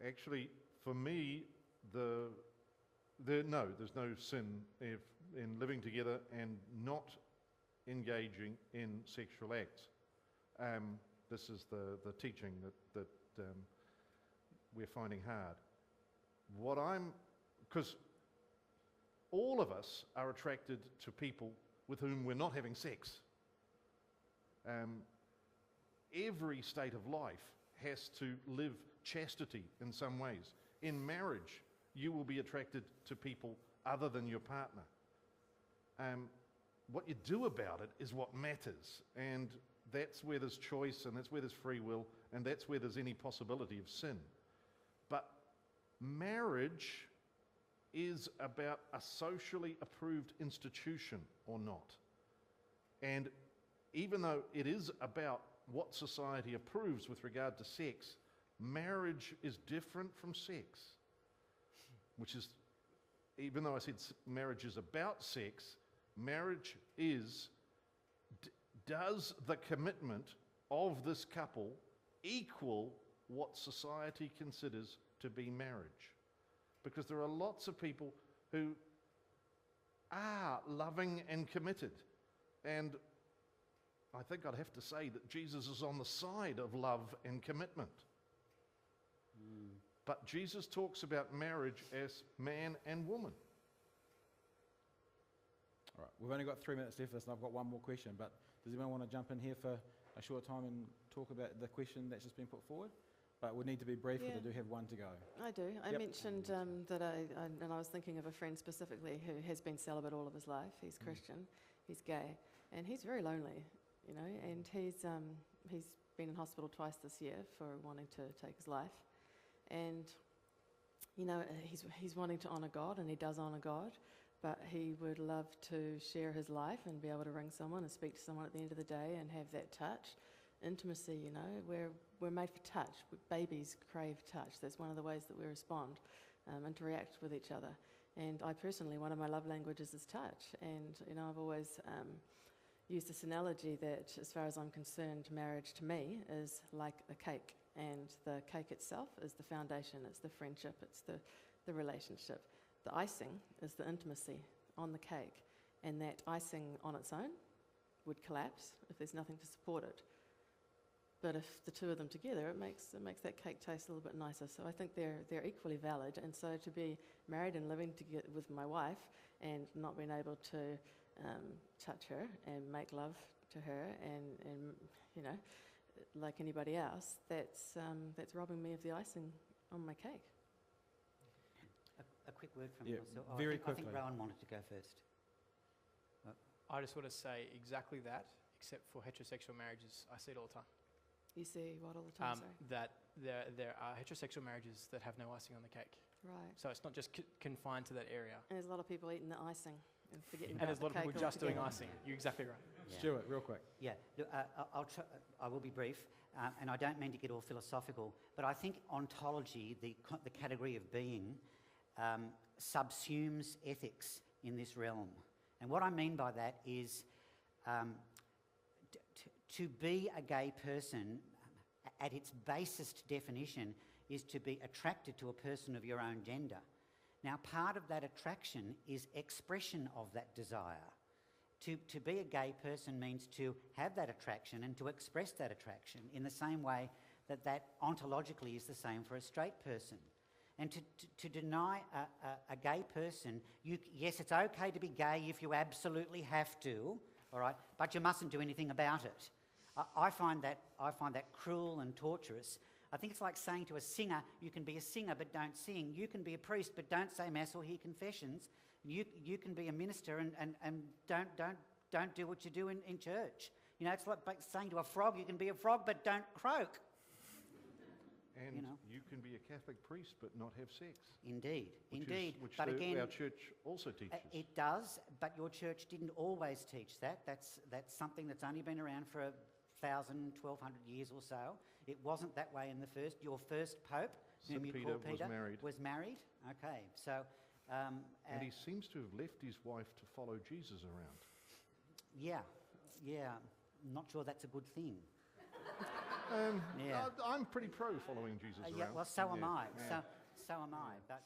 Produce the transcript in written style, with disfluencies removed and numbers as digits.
Actually, for me, there's no sin in living together and not engaging in sexual acts. This is the teaching that we're finding hard. Because all of us are attracted to people with whom we're not having sex. Every state of life has to live chastity in some ways. In marriage, you will be attracted to people other than your partner. What you do about it is what matters, and that's where there's choice, and that's where there's free will, and that's where there's any possibility of sin. But marriage is about a socially approved institution or not. And even though it is about what society approves with regard to sex, marriage is different from sex. Which is, even though I said marriage is about sex, marriage is, does the commitment of this couple equal what society considers to be marriage? Because there are lots of people who are loving and committed. And I think I'd have to say that Jesus is on the side of love and commitment. But Jesus talks about marriage as man and woman. All right, we've only got 3 minutes left, and I've got one more question, but does anyone want to jump in here for a short time and talk about the question that's just been put forward? But we need to be brief, because I do have one to go. I do. I Yep. mentioned that I was thinking of a friend specifically who has been celibate all of his life. He's Christian, he's gay, and he's very lonely, you know, and he's been in hospital twice this year for wanting to take his life. And, you know, he's wanting to honour God, and he does honour God, but he would love to share his life and be able to ring someone and speak to someone at the end of the day and have that touch. Intimacy, you know, we're made for touch. Babies crave touch. That's one of the ways that we respond, interact with each other. And I personally, one of my love languages is touch. And, you know, I've always used this analogy that, as far as I'm concerned, marriage to me is like a cake. And the cake itself is the foundation, it's the friendship, it's the relationship. The icing is the intimacy on the cake. And that icing on its own would collapse if there's nothing to support it. But if the two of them together, it makes that cake taste a little bit nicer. So I think they're equally valid. And so to be married and living together with my wife and not being able to touch her and make love to her and you know, like anybody else, that's robbing me of the icing on my cake. A quick word from myself. Very I think quickly. Rowan wanted to go first. I just want to say exactly that, except for heterosexual marriages. I see it all the time. You see what all the time, sorry? That there are heterosexual marriages that have no icing on the cake. Right. So it's not just confined to that area. And there's a lot of people eating the icing and forgetting And about there's a lot the of cake people just doing altogether. icing. You're exactly right. Yeah. Stuart, real quick. Yeah, look, I will be brief, and I don't mean to get all philosophical, but I think ontology, the category of being, subsumes ethics in this realm. And what I mean by that is to be a gay person, at its basest definition, is to be attracted to a person of your own gender. Now, part of that attraction is expression of that desire. To be a gay person means to have that attraction and to express that attraction in the same way that ontologically is the same for a straight person. And to deny a gay person, yes, it's okay to be gay if you absolutely have to, all right, but you mustn't do anything about it. I find that cruel and torturous. I think it's like saying to a singer, you can be a singer but don't sing. You can be a priest but don't say mass or hear confessions. You can be a minister and don't do what you do in church. You know, it's like saying to a frog, you can be a frog but don't croak. And you know. you can be a Catholic priest but not have sex. Indeed, Which but again, our church also teaches. It does, but your church didn't always teach that. That's something that's only been around for 1,000, 1,200 years or so. It wasn't that way in your first pope, whom St. you Peter call Peter, was married. Okay, so... and he seems to have left his wife to follow Jesus around. Yeah, I'm not sure that's a good thing. Yeah. I'm pretty pro following Jesus around. Yeah, well, so am Yeah, I. yeah. So am I. But